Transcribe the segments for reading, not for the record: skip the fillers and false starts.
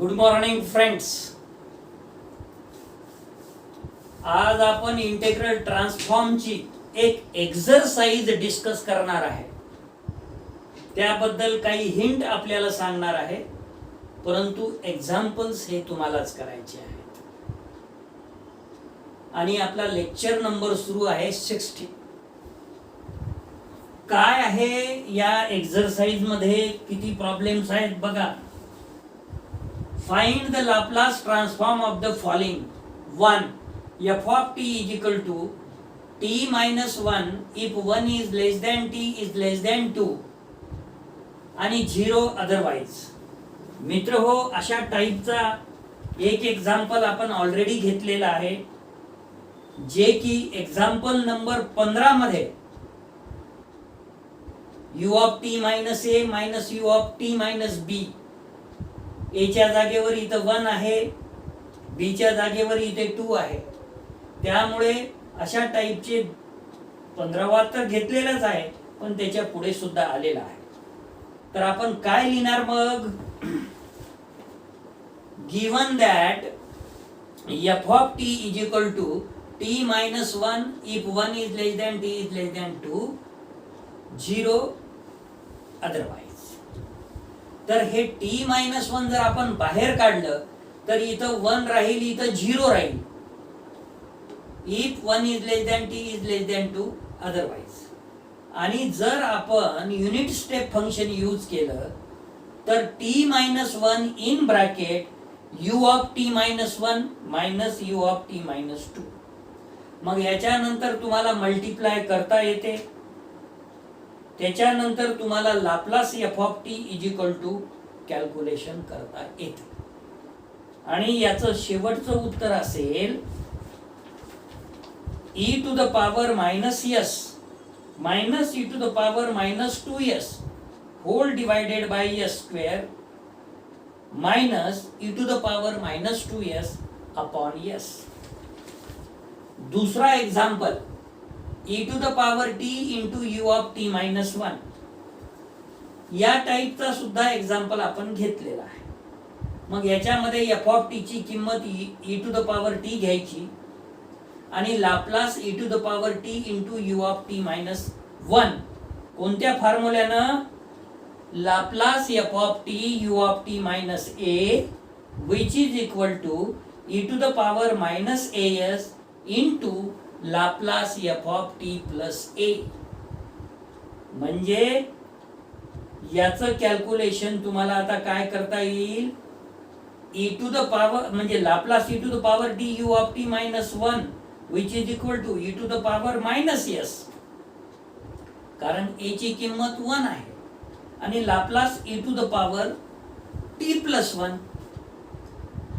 Good morning friends. आज आपण integral ट्रान्सफॉर्मची एक एक्सरसाइज डिस्कस करणार आहे. त्याबद्दल काही हिंट आपल्याला सांगणार आहे, परंतु एक्झाम्पल्स हे तुम्हालाच करायचे आहेत. आणि आपला लेक्चर नंबर सुरू आहे 60. काय आहे या एक्सरसाइज मध्ये, किती प्रॉब्लेम्स आहेत बघा. Find the Laplace transform of the following. 1. F of t is equal to t minus 1 if 1 is less than t is less than 2 आणि 0 otherwise. मित्र हो, अशा टाईपचा एक एक्झाम्पल आपण ऑलरेडी घेतलेला आहे, जे की एक्झाम्पल नंबर 15 मध्ये u of t minus a minus u of t minus b, ए च्या जागेवर इथं 1 आहे, बी च्या जागेवर इथे 2 आहे. त्यामुळे अशा टाईपचे 15वा तर घेतलेलाच आहे, पण त्याच्या पुढे सुद्धा आलेला आहे. तर आपण काय लिहिणार मग? Given that f of t is equal to t minus 1 if 1 is less than t is less than 2, 0 otherwise. तर हे t-1 जर आपण बाहेर काढलं तर इथं 1 राहील, इथं 0 राहील. if 1 is less than t is less than 2 otherwise. आणि जर आपण युनिट स्टेप फंक्शन यूज केलं तर t-1 in bracket u of t-1 minus u of t-2. मग याच्यानंतर तुम्हाला मल्टिप्लाय करता येते. त्याच्यानंतर तुम्हाला Laplace f of t is equal to calculation करता येते. आणि याचं शेवटचं उत्तर असेल e to the power minus s minus e to the power minus 2s whole divided by s square minus e to the power minus 2s upon s. दूसरा example e to the power t into u of t minus 1. या टाईपचा सुद्धा example आपण घेतलेला आहे. मग याच्यामध्ये f of t ची किंमत e to the power t घ्यायची आणि Laplace e to the power t into u of t minus 1. कोणत्या फॉर्म्युल्यानं? Laplace f of t u of t minus a which is equal to e to the power minus as into Laplace f of t plus a. म्हणजे याचं calculation तुम्हाला आता काय करता येईल? e to the power म्हणजे Laplace e to the power t u of t minus 1 which is equal to e to the power minus s, कारण a ची किंमत 1 आहे, आणि Laplace e to the power t plus 1.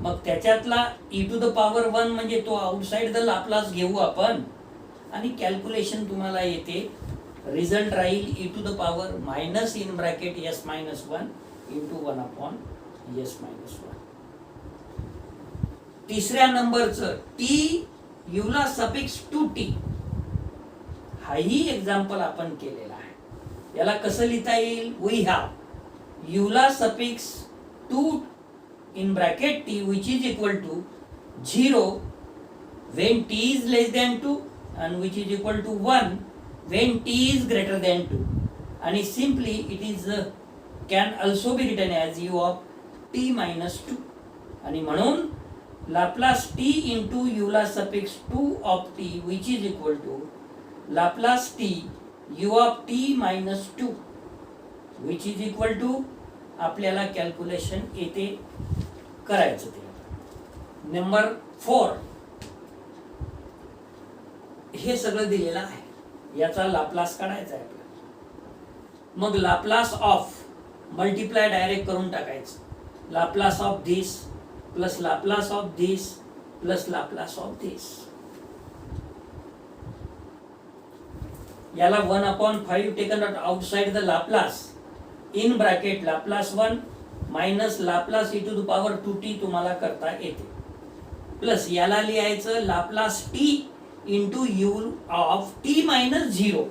मग त्याच्यातला e to the power 1 म्हणजे तो outside the Laplace घेऊ आपण, आणि कॅल्क्युलेशन तुम्हाला येते. रिझल्ट राहील e to the power minus in bracket s minus 1 into 1 upon s minus 1. तिसऱ्या नंबरचं t युला सफिक्स 2t, हाही एक्झाम्पल आपण केलेला आहे. याला कसं लिहिता येईल? वी हॅव युला suffix 2 in bracket t which is equal to 0 when t is less than 2 and which is equal to 1 when t is greater than 2, and simply it is can also be written as u of t minus 2. आणि म्हणून Laplace t into u ला suffix 2 of t which is equal to Laplace t u of t minus 2 which is equal to आपल्याला calculation येते करायचं. ते number 4 हे सगळं दिलेलं आहे. याचा लाप्लास काढायचा आहे आपल्याला. मग लाप्लास ऑफ मल्टिप्लाय डायरेक्ट करून टाकायचं. Laplace of this plus Laplace of this plus Laplace of this. याला 1/5 taken outside the Laplace in bracket Laplace 1 minus Laplace e to the power 2t तुम्हाला करता येते, प्लस याला लिहायचं Laplace t into u of t minus 0.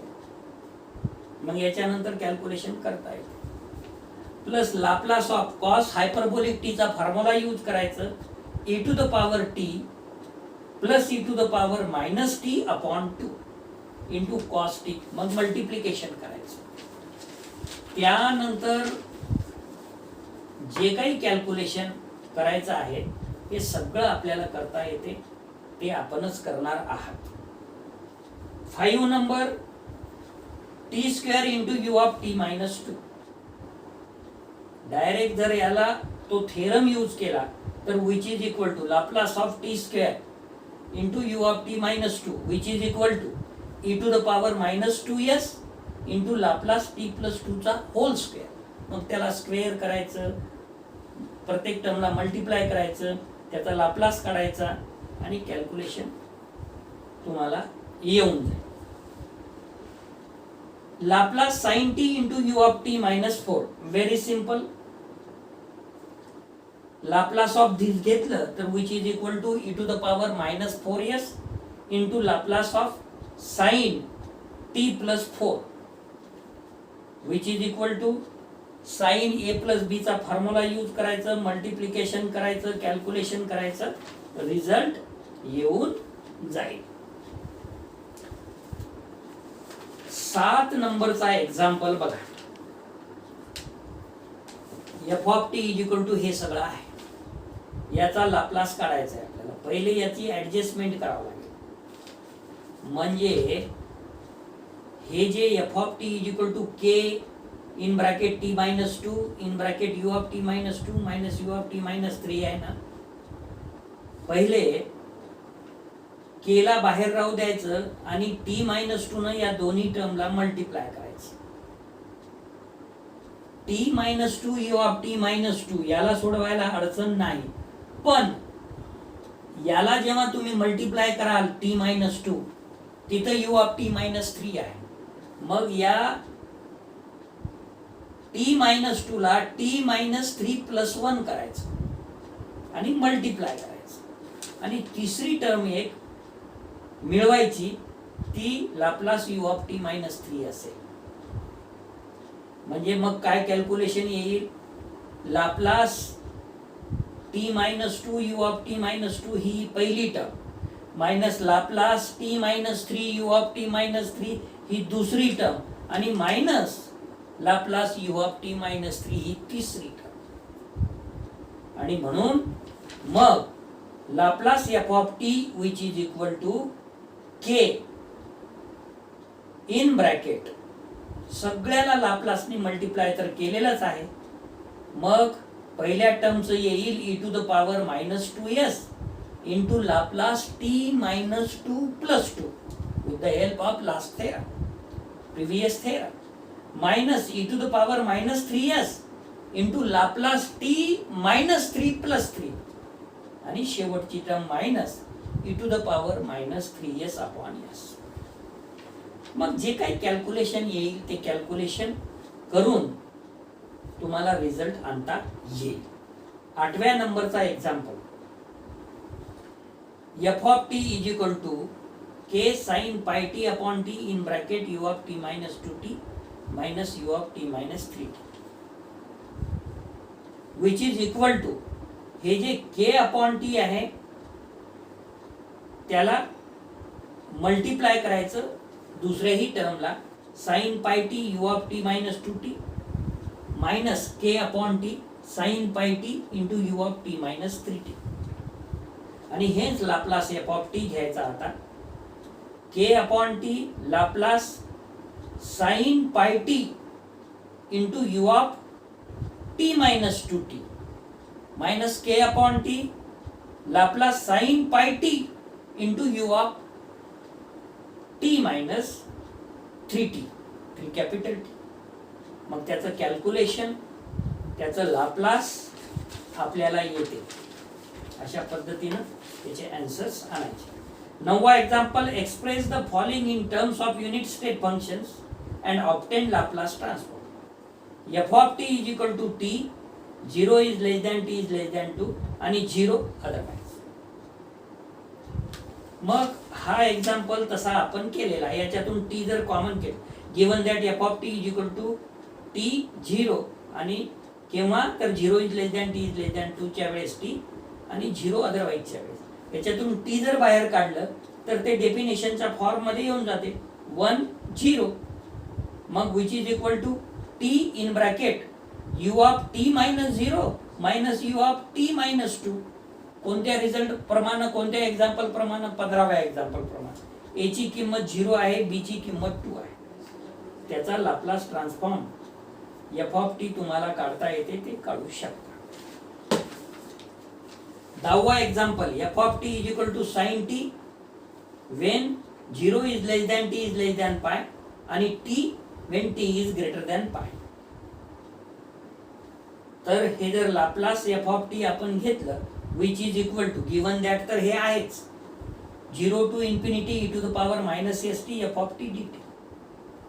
मग याच्यानंतर calculation करता येते. Plus Laplace of cos hyperbolic टीचा फॉर्म्युला यूज करायचं, e to the power t plus e to the power minus T upon 2 into cos T, मग multiplication करायचं. त्यानंतर जे काही कॅल्क्युलेशन करायचं आहे हे सगळं आपल्याला करता येते, ते आपणच करणार आहात. 5 number t square into you of T minus 2. Direct जर याला तो थेरम यूज केला तर which is equal to Laplace of t square into you of T minus 2 which is equal to E to the power minus 2s into Laplace t plus 2 चा hole square. मग त्याला square करायचं, प्रत्येक टर्मला multiply करायचं, त्याचा Laplace काढायचा आणि calculation तुम्हाला येऊन जाईल. Laplace sine T into you of T minus 4. Very simple. Laplace of this घेतलं तर which is equal to E to the power minus 4s into Laplace of sine T plus 4 which is equal to sine A plus B चा formula use करायचं, multiplication करायचं, calculation करायचं, result येऊन जाईल. 7 नंबरचा example बघा. F of T is equal to हे सगळं आहे, याचा लाप्लास काढायचा आहे आपल्याला. पहिले याची ऍडजस्टमेंट करावं लागेल. म्हणजे हे जे f of T is equal to k in bracket t minus 2 in bracket you of T minus 2 minus you of T minus 3 आहे ना, पहिले केला बाहेर राहू द्यायचं आणि टी मायनस 2 न या दोन्ही टर्मला मल्टिप्लाय करायचं. T minus 2 u of T minus 2 याला सोडवायला अडचण नाही, पण याला जेव्हा तुम्ही मल्टिप्लाय कराल टी मायनस 2 तिथं यू ऑफ टी मायनस 3 आहे. मग या टी मायनस 2 ला टी मायनस 3 प्लस 1 करायचं आणि मल्टिप्लाय करायचं आणि तिसरी टर्म एक मिळवायची, ती Laplace u of T minus 3 असेल. म्हणजे मग काय कॅल्क्युलेशन येईल, Laplace t minus 2 u of T minus 2 ही पहिली term minus Laplace t minus 3 u of T minus 3 ही दुसरी टर्म आणि minus Laplace u of T minus 3 ही तिसरी टर्म. आणि म्हणून मग Laplace f of t which is equal to k in bracket, सगळ्याला लाप्लासने मल्टिप्लाय तर केलेलंच आहे. मग पहिल्या टर्मचं येईल e to the power minus 2s into Laplace t minus 2 plus 2 with the help of last theorem, previous theorem, minus e to the power minus 3s into Laplace t minus 3 plus 3 आणि शेवटची term minus e to the power minus 3s upon s. मग जे काही calculation येईल ते calculation करून तुम्हाला result आणता येईल. 8व्या नंबरचा example. F of T is equal to K sine pi T upon T in bracket you of T minus 2t minus you of T minus 3t which is equal to, हे जे K upon T आहे त्याला multiply करायचं दुसऱ्याही टर्मला, sine pi T U of T minus 2t minus K upon T sine pi T into you of T minus 3t. आणि हेच Laplace f of T घ्यायचा आता. K upon T Laplace sine pi T into you of T minus 2t minus K upon T Laplace sine pi T into you of T minus 3t, 3 capital T. मग त्याचं calculation, त्याचं Laplace आपल्याला येते. अशा पद्धतीनं त्याचे answers आणायचे. 9वा example. Express the following in terms of unit step functions and obtain Laplace transform. F of T is equal to T, 0 is less than T is less than 2 आणि 0 otherwise. मग हा एक्झाम्पल तसा आपण केलेला आहे. याच्यातून टी जर common केलं, given that f of T is equal to T 0 आणि केव्हा तर 0 is less than T is less than 2 च्या वेळेस टी आणि 0 अदरवाईजच्या वेळेस. याच्यातून टी जर बाहेर काढलं तर ते डेफिनेशनच्या फॉर्म मध्ये येऊन जाते 1 0. मग which is equal to t in bracket you of T minus 0 minus you of T minus 2. कोणत्या रिझल्ट प्रमाणे, कोणत्या एक्झाम्पल प्रमाणे? 15व्या एक्झाम्पल प्रमाणे. ए ची किंमत 0 आहे, बी ची किंमत 2 आहे. त्याचा Laplace transform F of T तुम्हाला काढता येते, ते काढू शकता. 10वा example, F of T is equal to sine T when 0 is less than T is less than pi आणि T when T is greater than pi. तर हे जर लाप्लास एफ ऑफ टी आपण घेतलं which is equal to given that, तर हे आहेच 0 to infinity e to the power minus s t f of t d t.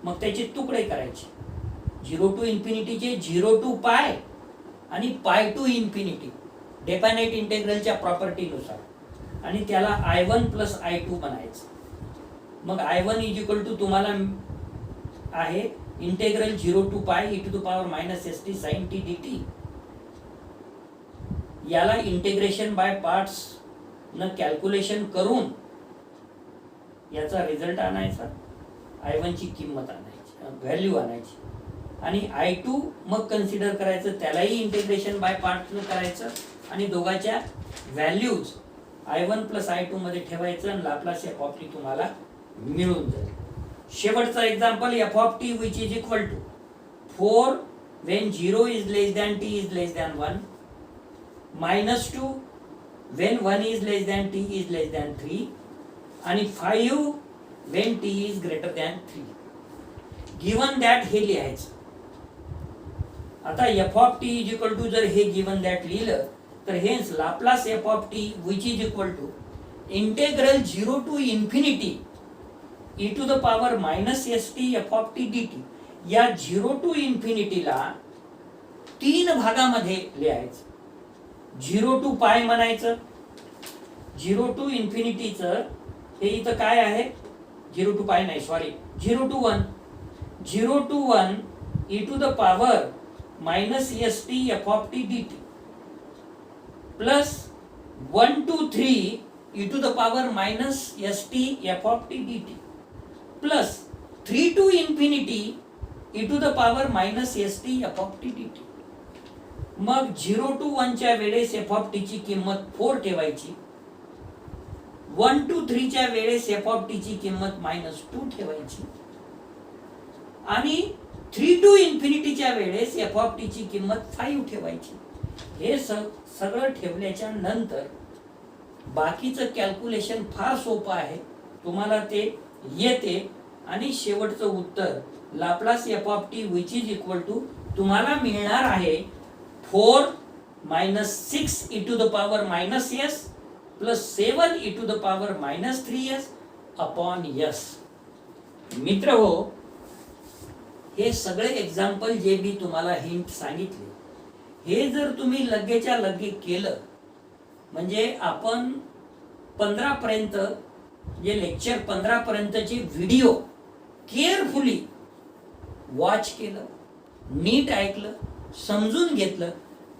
मग त्याचे तुकडे करायचे. 0 टू इन्फिनिटीचे 0 टू पाय आणि पाय टू इन्फिनिटी डेफायनाइट इंटेग्रलच्या प्रॉपर्टीनुसार आणि त्याला I1 प्लस I2 बनायचं. मग I1 इज इक्वल टू तुम्हाला आहे integral 0 to pi e to the power minus s t sine t d t. याला इंटिग्रेशन बाय पार्ट्स न कॅल्क्युलेशन करून याचा रिझल्ट आणायचा, I1 ची किंमत आणायची, व्हॅल्यू आणायची आणि I2 मग कन्सिडर करायचं, त्यालाही इंटिग्रेशन बाय पार्ट्स न करायचं आणि दोघांच्या व्हॅल्यूज I1 प्लस I2 मध्ये ठेवायचं आणि लाप्लास एफ ऑफ टी तुम्हाला मिळून जाईल. शेवटचा example F of t which is equal to 4 when 0 is less than T is less than 1 minus 2 when 1 is less than t is less than 3 आणि 5 when t is greater than 3. given that हे लिहायचं. आता f of t is equal to जर हे given that लिहिलं तर हेच Laplace f of t which is equal to integral 0 to infinity e to the power minus st f of t dt. या 0 to infinity ला 3 भागामध्ये लिहायचं. 0 to पाय म्हणायचं, 0 टू इन्फिनिटीचं हे इथं काय आहे, 0 टू पाय नाही, sorry, 0 to 1, 0 to 1 e to the power minus s t f of t d t plus 1 to 3 e to the power minus s t f of t d t plus 3 to infinity e to the power minus s t f of t d t. मग 0 to 1 च्या वेळेस F of T ची किंमत 4 ठेवायची, 1 to 3 च्या वेळेस F of T ची किंमत -2 ठेवायची आणि 3 टू इन्फिनिटीच्या वेळेस एफ ऑफ टी ची किंमत 5 ठेवायची. हे सगळं ठेवल्याच्या नंतर बाकीचं कॅल्क्युलेशन फार सोपं आहे, तुम्हाला ते येते आणि शेवटचं उत्तर Laplace f of t which is equal to तुम्हाला मिळणार आहे 4 minus 6 e to the power minus s plus 7 e to the power minus 3s upon s. मित्र हो, हे सगळे एक्झाम्पल जे मी तुम्हाला हिंट सांगितले हे जर तुम्ही लगेच्या लगे केलं म्हणजे आपण 15 पर्यंत जे लेक्चर 15 पर्यंतचे व्हिडिओ केअरफुली वॉच केलं, नीट ऐकलं, समजून घेतलं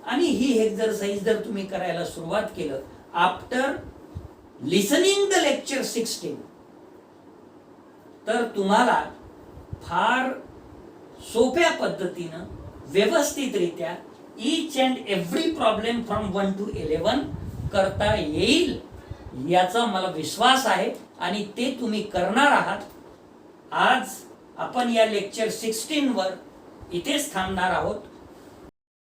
आणि ही एक्सरसाइज जर तुम्ही करायला सुरुवात केलं आफ्टर लिसनिंग द लेक्चर 16 तर तुम्हाला फार सोप्या पद्धतीनं व्यवस्थितरित्या each and every problem from 1 to 11 करता येईल याचा मला विश्वास आहे आणि ते तुम्ही करणार आहात. आज आपण या लेक्चर 16 वर इथेच थांबणार आहोत.